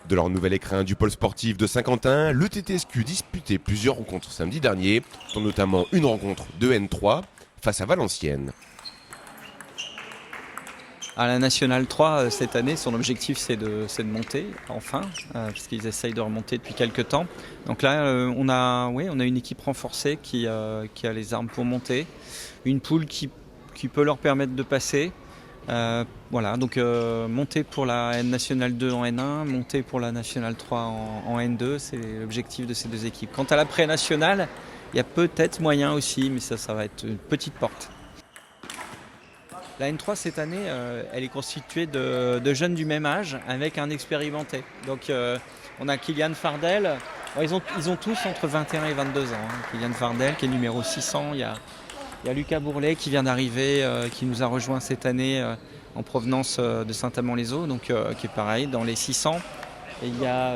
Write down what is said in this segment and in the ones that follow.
De leur nouvel écrin du pôle sportif de Saint-Quentin, le TTSQ disputait plusieurs rencontres samedi dernier, dont notamment une rencontre de N3 face à Valenciennes. À la Nationale 3, cette année, son objectif c'est de monter, enfin, puisqu'ils essayent de remonter depuis quelques temps. Donc là, on a une équipe renforcée qui a les armes pour monter, une poule qui peut leur permettre de passer. Voilà, donc monter pour la Nationale 2 en N1, monter pour la Nationale 3 en N2, c'est l'objectif de ces deux équipes. Quant à l'après-nationale, il y a peut-être moyen aussi, mais ça va être une petite porte. La N3 cette année, elle est constituée de jeunes du même âge avec un expérimenté. Donc on a Kylian Fardel, ils ont tous entre 21 et 22 ans. Kylian Fardel qui est numéro 600, il y a Lucas Bourlet qui vient d'arriver, qui nous a rejoint cette année en provenance de Saint-Amand-les-Eaux, donc qui est pareil dans les 600. Et il y a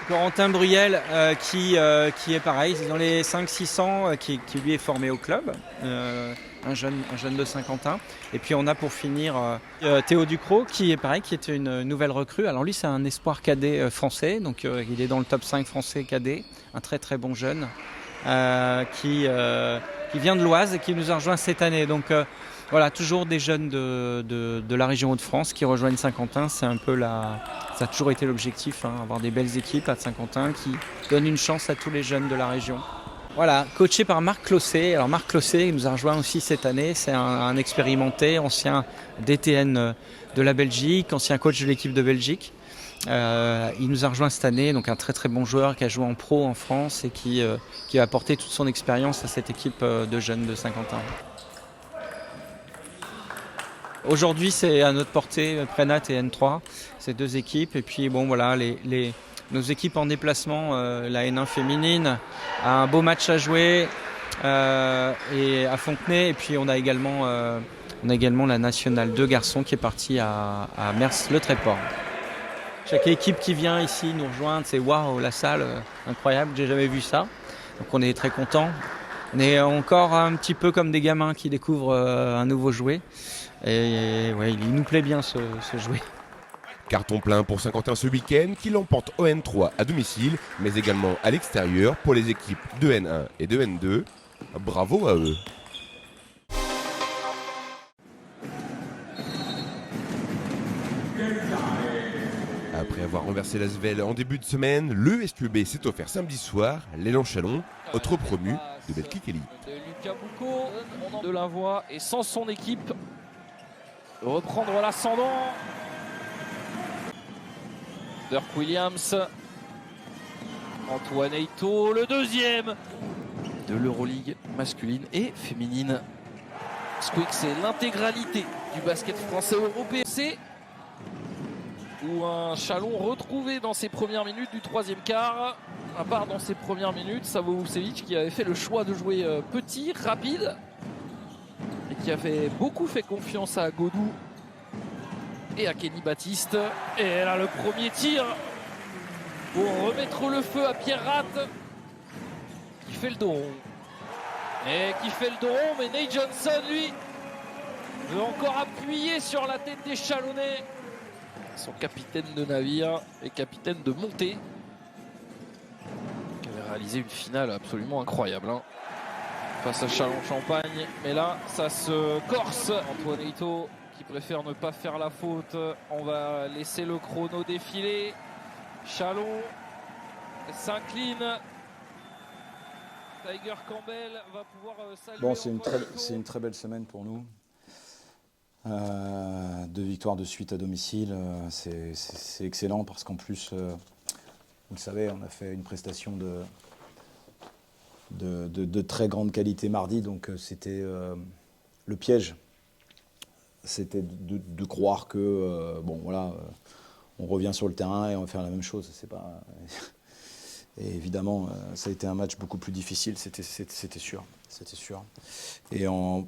Corentin Bruyel qui est pareil dans les 500-600 qui lui est formé au club, un jeune de Saint-Quentin. Et puis on a pour finir Théo Ducrot qui est pareil, qui est une nouvelle recrue. Alors lui c'est un espoir cadet français, donc il est dans le top 5 français cadet, un très très bon jeune qui vient de l'Oise et qui nous a rejoint cette année. Donc voilà, toujours des jeunes de la région Hauts-de-France qui rejoignent Saint-Quentin. C'est un peu ça a toujours été l'objectif, avoir des belles équipes à Saint-Quentin qui donnent une chance à tous les jeunes de la région. Voilà, coaché par Marc Closset. Alors Marc Closset nous a rejoint aussi cette année. C'est un expérimenté, ancien DTN de la Belgique, ancien coach de l'équipe de Belgique. Il nous a rejoint cette année, donc un très très bon joueur qui a joué en pro en France et qui va apporter toute son expérience à cette équipe de jeunes de Saint-Quentin. Aujourd'hui, c'est à notre portée Prénat et N3, ces deux équipes. Et puis bon, voilà, nos équipes en déplacement, la N1 féminine a un beau match à jouer et à Fontenay. Et puis on a également la Nationale 2 garçons qui est partie à Mers-le-Tréport. Chaque équipe qui vient ici nous rejoindre, c'est waouh, la salle, incroyable, j'ai jamais vu ça. Donc on est très contents. On est encore un petit peu comme des gamins qui découvrent un nouveau jouet. Et ouais, il nous plaît bien ce jouet. Carton plein pour Saint-Quentin ce week-end qui l'emporte au N3 à domicile, mais également à l'extérieur pour les équipes de N1 et de N2. Bravo à eux. Après avoir renversé l'Asvel en début de semaine, le SQB s'est offert samedi soir l'élan Chalon, autre promu de Betclic Elite. Lucas Boucaud, de la voix et sans son équipe, reprendre l'ascendant. Dirk Williams, Antoine Eito, le deuxième de l'Euroleague masculine et féminine. Squeak, c'est l'intégralité du basket français européen. C'est où un Chalon retrouvé dans ses premières minutes du troisième quart. À part dans ses premières minutes, Savo Vucevic qui avait fait le choix de jouer petit, rapide et qui avait beaucoup fait confiance à Godou et à Kenny Baptiste. Et là, le premier tir pour remettre le feu à Pierre Ratt qui fait le dos rond. Et qui fait le dos rond, mais Nate Johnson, lui, veut encore appuyer sur la tête des Chalonnais. Son capitaine de navire et capitaine de montée, qui avait réalisé une finale absolument incroyable face à Chalon-Champagne. Mais là, ça se corse. Antoine Eito qui préfère ne pas faire la faute. On va laisser le chrono défiler. Chalon s'incline. Tiger Campbell va pouvoir saluer. Bon, c'est une très belle semaine pour nous. 2 victoires de suite à domicile, c'est excellent parce qu'en plus, vous le savez, on a fait une prestation de très grande qualité mardi, donc c'était le piège. C'était de croire que, on revient sur le terrain et on va faire la même chose. C'est pas... Et évidemment, ça a été un match beaucoup plus difficile, c'était sûr. Et en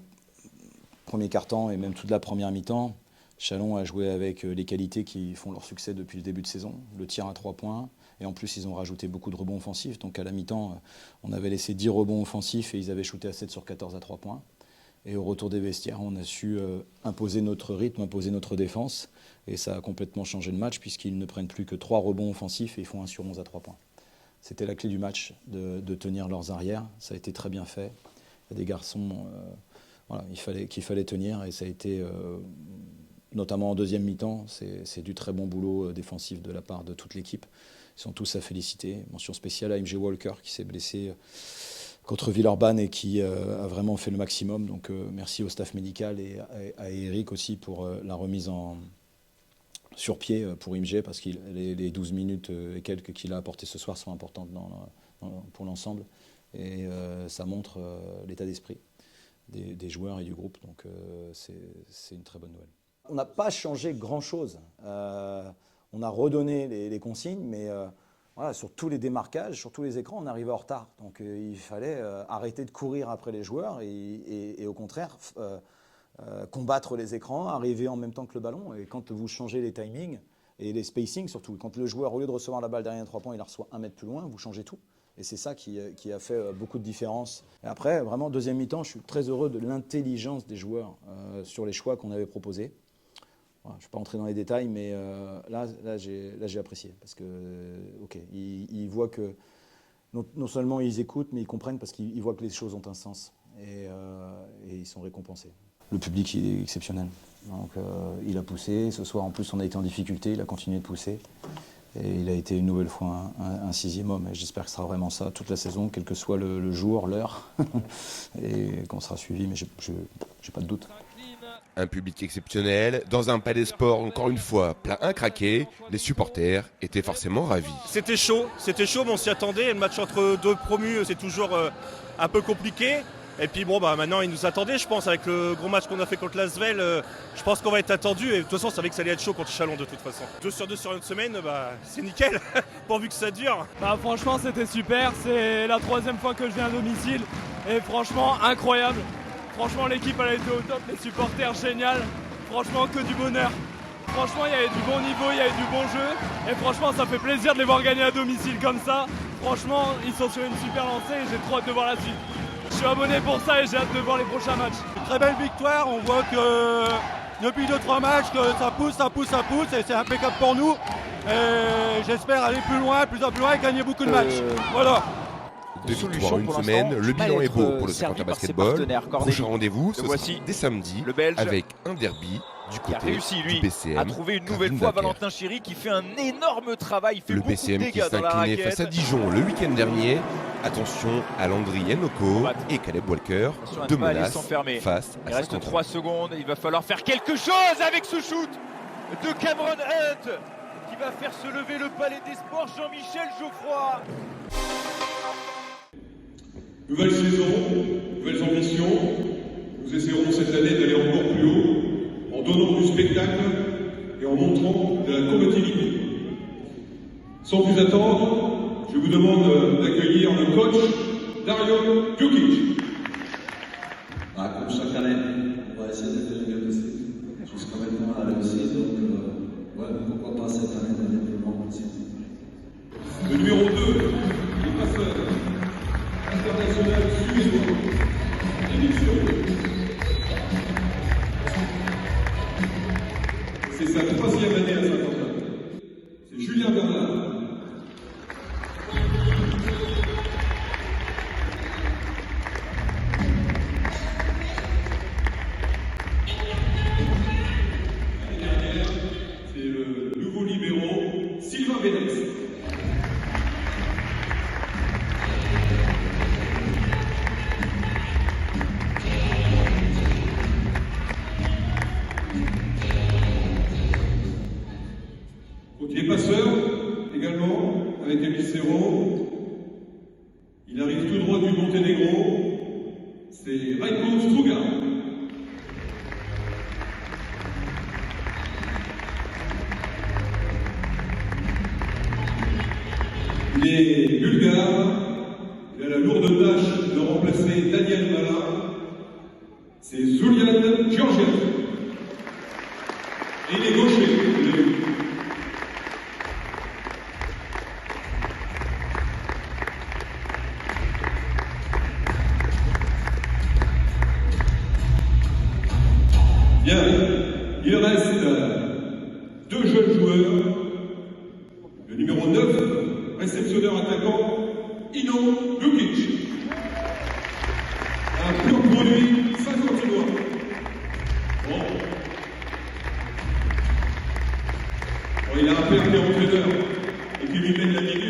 premier quart-temps et même toute la première mi-temps, Chalon a joué avec les qualités qui font leur succès depuis le début de saison, le tir à 3 points, et en plus ils ont rajouté beaucoup de rebonds offensifs. Donc à la mi-temps, on avait laissé 10 rebonds offensifs et ils avaient shooté à 7 sur 14 à 3 points. Et au retour des vestiaires, on a su imposer notre rythme, imposer notre défense. Et ça a complètement changé le match puisqu'ils ne prennent plus que 3 rebonds offensifs et ils font 1 sur 11 à 3 points. C'était la clé du match, de tenir leurs arrières. Ça a été très bien fait. Il y a des garçons qu'il fallait tenir et ça a été, notamment en deuxième mi-temps, c'est du très bon boulot défensif de la part de toute l'équipe. Ils sont tous à féliciter. Mention spéciale à MJ Walker qui s'est blessé contre Villeurbanne et qui a vraiment fait le maximum. Donc merci au staff médical et à Eric aussi pour la remise sur pied pour IMG parce que les 12 minutes et quelques qu'il a apportées ce soir sont importantes pour l'ensemble. Et ça montre l'état d'esprit des joueurs et du groupe. Donc c'est une très bonne nouvelle. On n'a pas changé grand-chose. On a redonné les consignes, mais voilà, sur tous les démarquages, sur tous les écrans, on arrivait en retard. Donc il fallait arrêter de courir après les joueurs et au contraire combattre les écrans, arriver en même temps que le ballon. Et quand vous changez les timings et les spacings surtout, quand le joueur, au lieu de recevoir la balle derrière 3 points, il la reçoit 1 mètre plus loin, vous changez tout. Et c'est ça qui a fait beaucoup de différence. Et après, vraiment, deuxième mi-temps, je suis très heureux de l'intelligence des joueurs sur les choix qu'on avait proposés. Voilà, je ne vais pas entrer dans les détails, mais là j'ai apprécié. Parce que, ils voient que non seulement ils écoutent, mais ils comprennent parce qu'ils voient que les choses ont un sens. Et ils sont récompensés. Le public, il est exceptionnel. Donc, il a poussé. Ce soir, en plus, on a été en difficulté. Il a continué de pousser. Et il a été une nouvelle fois un 6e homme. Et j'espère que ce sera vraiment ça toute la saison, quel que soit le jour, l'heure. Et qu'on sera suivi, mais j'ai pas de doute. Un public exceptionnel, dans un palais sport encore une fois plein à craquer, les supporters étaient forcément ravis. C'était chaud, mais on s'y attendait. Le match entre 2 promus, c'est toujours un peu compliqué. Et puis bon, maintenant, ils nous attendaient, je pense, avec le gros match qu'on a fait contre l'Asvel. Je pense qu'on va être attendu. Et de toute façon, on savait que ça allait être chaud contre Chalon de toute façon. 2 sur 2 sur une semaine, c'est nickel, pourvu que ça dure. Franchement, c'était super. C'est la 3e fois que je viens à domicile. Et franchement, incroyable. Franchement, l'équipe elle a été au top, les supporters génial. Franchement, que du bonheur. Franchement, il y avait du bon niveau, il y avait du bon jeu. Et franchement, ça fait plaisir de les voir gagner à domicile comme ça. Franchement, ils sont sur une super lancée et j'ai trop hâte de voir la suite. Je suis abonné pour ça et j'ai hâte de voir les prochains matchs. Une très belle victoire, on voit que depuis 2-3 matchs, que ça pousse et c'est impeccable pour nous. Et j'espère aller plus loin et gagner beaucoup de matchs. Voilà. 2 victoires en une semaine, le bilan est beau pour le Saint-Quentin Basketball. Prochain rendez-vous, ce sera dès samedi avec un derby du qui a côté réussi, du lui, BCM. à trouver une nouvelle fois Valentin Chéry qui fait un énorme travail. Il fait Le beaucoup de BCM qui dégâts s'est dans la incliné raquette. face à Dijon le week-end dernier. Attention à Landry Yenoko et Caleb Walker. Attention à ne Deux pas aller menaces s'enfermer. face à Il reste Saint-Quentin. 3 secondes. Il va falloir faire quelque chose avec ce shoot de Cameron Hunt qui va faire se lever le palais des sports Jean-Michel Geoffroy. Nouvelle saison, nouvelles ambitions. Nous essaierons cette année d'aller encore plus haut en donnant du spectacle et en montrant de la combativité. Sans plus attendre, je vous demande d'accueillir le coach Dario Djukic. Comme chaque année, on va essayer de faire le mieux possible. Jusqu'à maintenant, on a réussi, donc pourquoi pas cette année d'aller le plus loin possible. Le numéro 2, le passeur international suédois, Yannick Sturm. C'est sa 3e année à Saint-Quentin. C'est Julien Bernard. C'est le nouveau libéro, Sylvain Bénès. Côté passeur, également, avec Emile Serrault. Il arrive tout droit du Monténégro. C'est Rajko Struga. Il est bulgare. Il a la lourde tâche de remplacer Daniel Malin. C'est Zulian Georgiev. Et il est gaucher. vous l'avez vu. Bien, il reste 2 jeunes joueurs. Le numéro 9, réceptionneur attaquant, Ino Lukic. Un bloc pour lui, 50 mois. Bon. Il a un père qui est entraîneur et qui lui mène la ligue.